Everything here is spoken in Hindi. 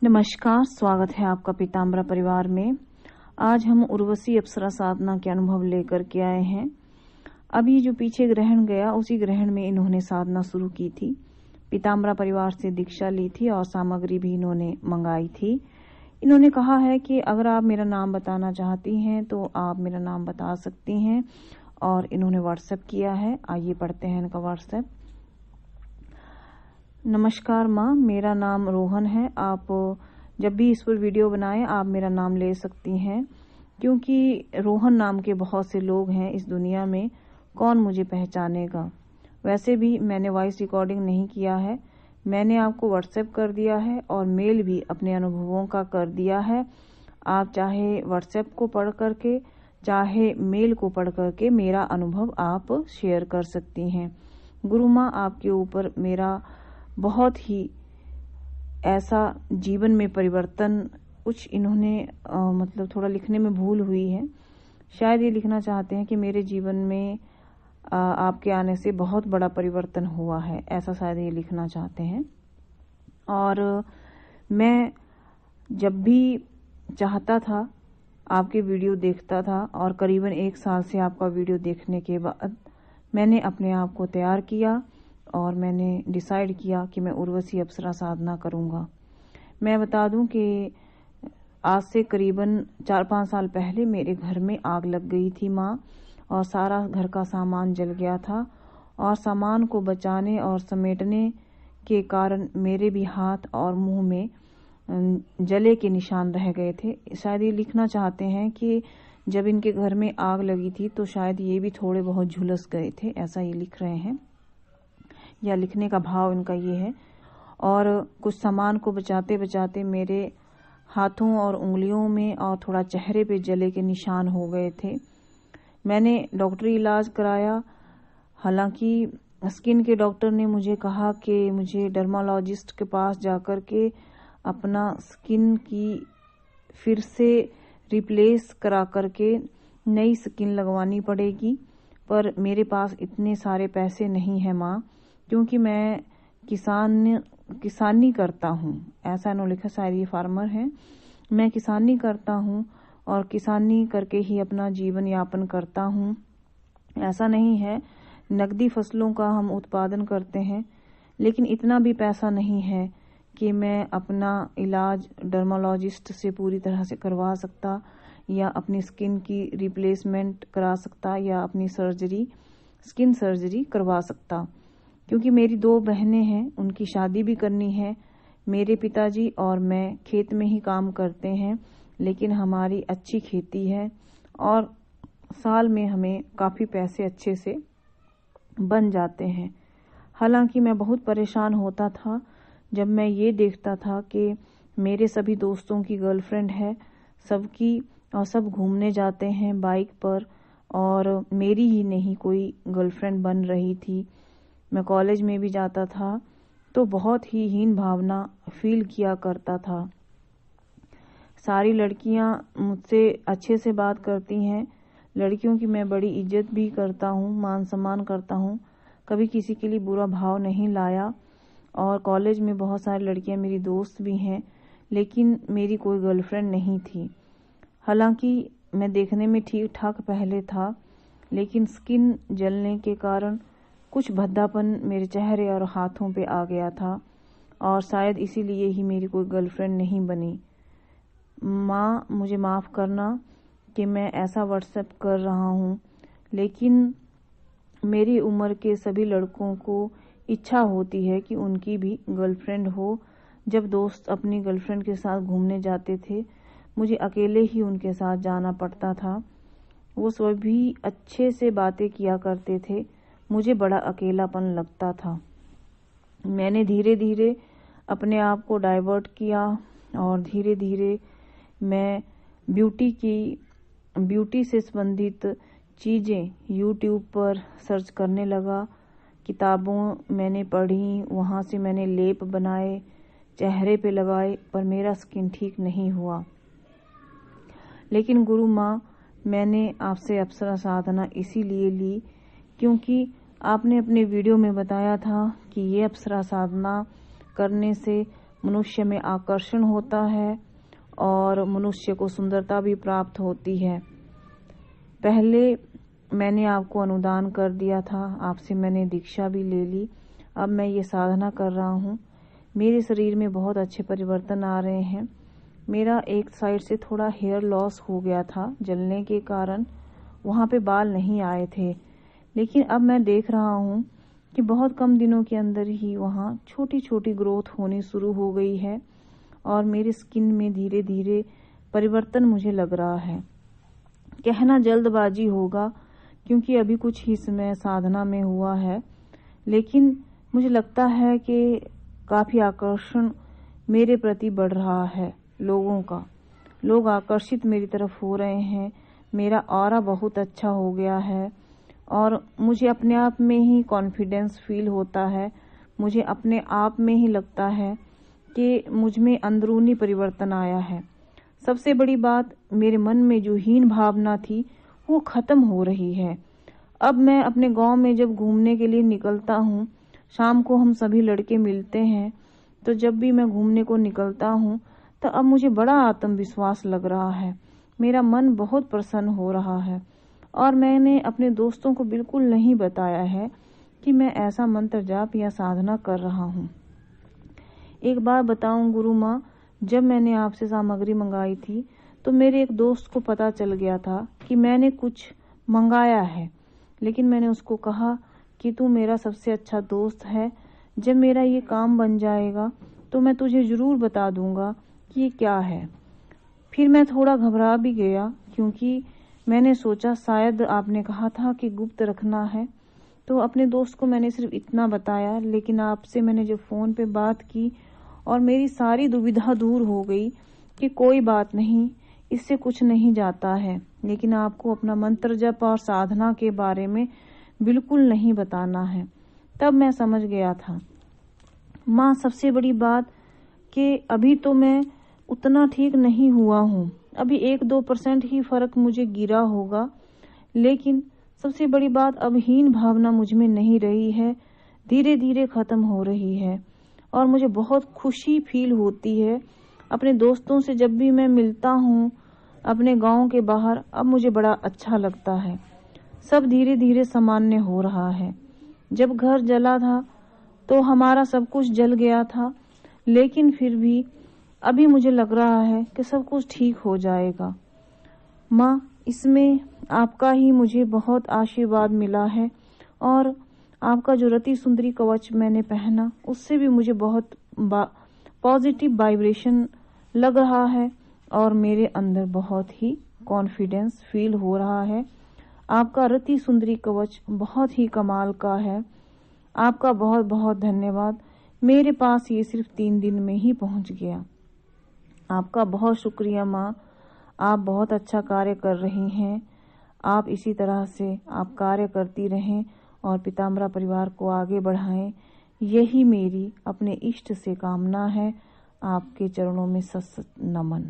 नमस्कार, स्वागत है आपका पीताम्बरा परिवार में। आज हम उर्वशी अप्सरा साधना के अनुभव लेकर के आए हैं। अभी जो पीछे ग्रहण गया उसी ग्रहण में इन्होंने साधना शुरू की थी। पीताम्बरा परिवार से दीक्षा ली थी और सामग्री भी इन्होंने मंगाई थी। इन्होंने कहा है कि अगर आप मेरा नाम बताना चाहती हैं तो आप मेरा नाम बता सकती हैं, और इन्होंने व्हाट्सएप किया है। आइए पढ़ते हैं इनका व्हाट्सएप। नमस्कार माँ, मेरा नाम रोहन है। आप जब भी इस पर वीडियो बनाएं आप मेरा नाम ले सकती हैं, क्योंकि रोहन नाम के बहुत से लोग हैं इस दुनिया में, कौन मुझे पहचानेगा। वैसे भी मैंने वॉइस रिकॉर्डिंग नहीं किया है, मैंने आपको व्हाट्सएप कर दिया है और मेल भी अपने अनुभवों का कर दिया है। आप चाहे व्हाट्सएप को पढ़ करके चाहे मेल को पढ़ करके मेरा अनुभव आप शेयर कर सकती हैं। गुरु माँ, आपके ऊपर मेरा बहुत ही ऐसा जीवन में परिवर्तन, कुछ इन्होंने मतलब थोड़ा लिखने में भूल हुई है। शायद ये लिखना चाहते हैं कि मेरे जीवन में आपके आने से बहुत बड़ा परिवर्तन हुआ है, ऐसा शायद ये लिखना चाहते हैं। और मैं जब भी चाहता था आपके वीडियो देखता था, और करीबन 1 साल से आपका वीडियो देखने के बाद मैंने अपने आप को तैयार किया और मैंने डिसाइड किया कि मैं उर्वशी अप्सरा साधना करूंगा। मैं बता दूं कि आज से करीबन 4-5 साल पहले मेरे घर में आग लग गई थी माँ, और सारा घर का सामान जल गया था, और सामान को बचाने और समेटने के कारण मेरे भी हाथ और मुंह में जले के निशान रह गए थे। शायद ये लिखना चाहते हैं कि जब इनके घर में आग लगी थी तो शायद ये भी थोड़े बहुत झुलस गए थे, ऐसा ये लिख रहे हैं, या लिखने का भाव इनका ये है। और कुछ सामान को बचाते बचाते मेरे हाथों और उंगलियों में और थोड़ा चेहरे पे जले के निशान हो गए थे। मैंने डॉक्टरी इलाज कराया, हालांकि स्किन के डॉक्टर ने मुझे कहा कि मुझे डर्मालॉजिस्ट के पास जाकर के अपना स्किन की फिर से रिप्लेस करा करके नई स्किन लगवानी पड़ेगी, पर मेरे पास इतने सारे पैसे नहीं है माँ, क्योंकि मैं किसानी करता हूँ, ऐसा इन्होंने लिखा, शायद ये फार्मर हैं। मैं किसानी करता हूँ और किसानी करके ही अपना जीवन यापन करता हूँ। ऐसा नहीं है, नकदी फसलों का हम उत्पादन करते हैं, लेकिन इतना भी पैसा नहीं है कि मैं अपना इलाज डर्मालॉजिस्ट से पूरी तरह से करवा सकता, या अपनी स्किन की रिप्लेसमेंट करा सकता, या अपनी स्किन सर्जरी करवा सकता। क्योंकि मेरी 2 बहनें हैं, उनकी शादी भी करनी है। मेरे पिताजी और मैं खेत में ही काम करते हैं, लेकिन हमारी अच्छी खेती है और साल में हमें काफ़ी पैसे अच्छे से बन जाते हैं। हालांकि मैं बहुत परेशान होता था जब मैं ये देखता था कि मेरे सभी दोस्तों की गर्लफ्रेंड है, सबकी, और सब घूमने जाते हैं बाइक पर, और मेरी ही नहीं कोई गर्लफ्रेंड बन रही थी। मैं कॉलेज में भी जाता था तो बहुत ही हीन भावना फील किया करता था। सारी लड़कियां मुझसे अच्छे से बात करती हैं, लड़कियों की मैं बड़ी इज्जत भी करता हूँ, मान सम्मान करता हूँ, कभी किसी के लिए बुरा भाव नहीं लाया। और कॉलेज में बहुत सारी लड़कियां मेरी दोस्त भी हैं, लेकिन मेरी कोई गर्लफ्रेंड नहीं थी। हालांकि मैं देखने में ठीक ठाक पहले था, लेकिन स्किन जलने के कारण कुछ भद्दापन मेरे चेहरे और हाथों पे आ गया था, और शायद इसीलिए ही मेरी कोई गर्लफ्रेंड नहीं बनी। माँ, मुझे माफ़ करना कि मैं ऐसा व्हाट्सएप कर रहा हूँ, लेकिन मेरी उम्र के सभी लड़कों को इच्छा होती है कि उनकी भी गर्लफ्रेंड हो। जब दोस्त अपनी गर्लफ्रेंड के साथ घूमने जाते थे, मुझे अकेले ही उनके साथ जाना पड़ता था। वो सभी अच्छे से बातें किया करते थे, मुझे बड़ा अकेलापन लगता था। मैंने धीरे धीरे अपने आप को डाइवर्ट किया, और धीरे धीरे मैं ब्यूटी से संबंधित चीज़ें यूट्यूब पर सर्च करने लगा। किताबों मैंने पढ़ी, वहाँ से मैंने लेप बनाए, चेहरे पे लगाए, पर मेरा स्किन ठीक नहीं हुआ। लेकिन गुरु माँ, मैंने आपसे अप्सरा साधना इसीलिए ली क्योंकि आपने अपने वीडियो में बताया था कि ये अप्सरा साधना करने से मनुष्य में आकर्षण होता है और मनुष्य को सुंदरता भी प्राप्त होती है। पहले मैंने आपको अनुदान कर दिया था, आपसे मैंने दीक्षा भी ले ली। अब मैं ये साधना कर रहा हूँ। मेरे शरीर में बहुत अच्छे परिवर्तन आ रहे हैं। मेरा एक साइड से थोड़ा हेयर लॉस हो गया था, जलने के कारण वहाँ पे बाल नहीं आए थे, लेकिन अब मैं देख रहा हूँ कि बहुत कम दिनों के अंदर ही वहाँ छोटी छोटी ग्रोथ होनी शुरू हो गई है और मेरी स्किन में धीरे धीरे परिवर्तन मुझे लग रहा है। कहना जल्दबाजी होगा क्योंकि अभी कुछ ही समय साधना में हुआ है, लेकिन मुझे लगता है कि काफ़ी आकर्षण मेरे प्रति बढ़ रहा है लोगों का। लोग आकर्षित मेरी तरफ हो रहे हैं। मेरा ऑरा बहुत अच्छा हो गया है और मुझे अपने आप में ही कॉन्फिडेंस फील होता है। मुझे अपने आप में ही लगता है कि मुझ में अंदरूनी परिवर्तन आया है। सबसे बड़ी बात, मेरे मन में जो हीन भावना थी वो खत्म हो रही है। अब मैं अपने गांव में जब घूमने के लिए निकलता हूँ, शाम को हम सभी लड़के मिलते हैं, तो जब भी मैं घूमने को निकलता हूँ तो अब मुझे बड़ा आत्मविश्वास लग रहा है। मेरा मन बहुत प्रसन्न हो रहा है और मैंने अपने दोस्तों को बिल्कुल नहीं बताया है कि मैं ऐसा मंत्र जाप या साधना कर रहा हूँ। एक बार बताऊं गुरु माँ, जब मैंने आपसे सामग्री मंगाई थी तो मेरे एक दोस्त को पता चल गया था कि मैंने कुछ मंगाया है, लेकिन मैंने उसको कहा कि तू मेरा सबसे अच्छा दोस्त है, जब मेरा ये काम बन जाएगा तो मैं तुझे ज़रूर बता दूंगा कि ये क्या है। फिर मैं थोड़ा घबरा भी गया क्योंकि मैंने सोचा शायद आपने कहा था कि गुप्त रखना है, तो अपने दोस्त को मैंने सिर्फ इतना बताया। लेकिन आपसे मैंने जब फ़ोन पे बात की और मेरी सारी दुविधा दूर हो गई कि कोई बात नहीं, इससे कुछ नहीं जाता है, लेकिन आपको अपना मंत्र जप और साधना के बारे में बिल्कुल नहीं बताना है। तब मैं समझ गया था। माँ, सबसे बड़ी बात कि अभी तो मैं उतना ठीक नहीं हुआ हूँ, अभी 1-2% ही फर्क मुझे गिरा होगा, लेकिन सबसे बड़ी बात, अब हीन भावना मुझ में नहीं रही है, धीरे धीरे खत्म हो रही है और मुझे बहुत खुशी फील होती है। अपने दोस्तों से जब भी मैं मिलता हूँ अपने गांव के बाहर, अब मुझे बड़ा अच्छा लगता है। सब धीरे धीरे सामान्य हो रहा है। जब घर जला था तो हमारा सब कुछ जल गया था, लेकिन फिर भी अभी मुझे लग रहा है कि सब कुछ ठीक हो जाएगा। माँ, इसमें आपका ही मुझे बहुत आशीर्वाद मिला है और आपका जो रति सुंदरी कवच मैंने पहना उससे भी मुझे बहुत पॉजिटिव वाइब्रेशन लग रहा है और मेरे अंदर बहुत ही कॉन्फिडेंस फील हो रहा है। आपका रति सुंदरी कवच बहुत ही कमाल का है। आपका बहुत बहुत धन्यवाद। मेरे पास ये सिर्फ 3 दिन में ही पहुंच गया। आपका बहुत शुक्रिया माँ, आप बहुत अच्छा कार्य कर रही हैं। आप इसी तरह से आप कार्य करती रहें और पीताम्बरा परिवार को आगे बढ़ाएं, यही मेरी अपने इष्ट से कामना है। आपके चरणों में सत सत नमन।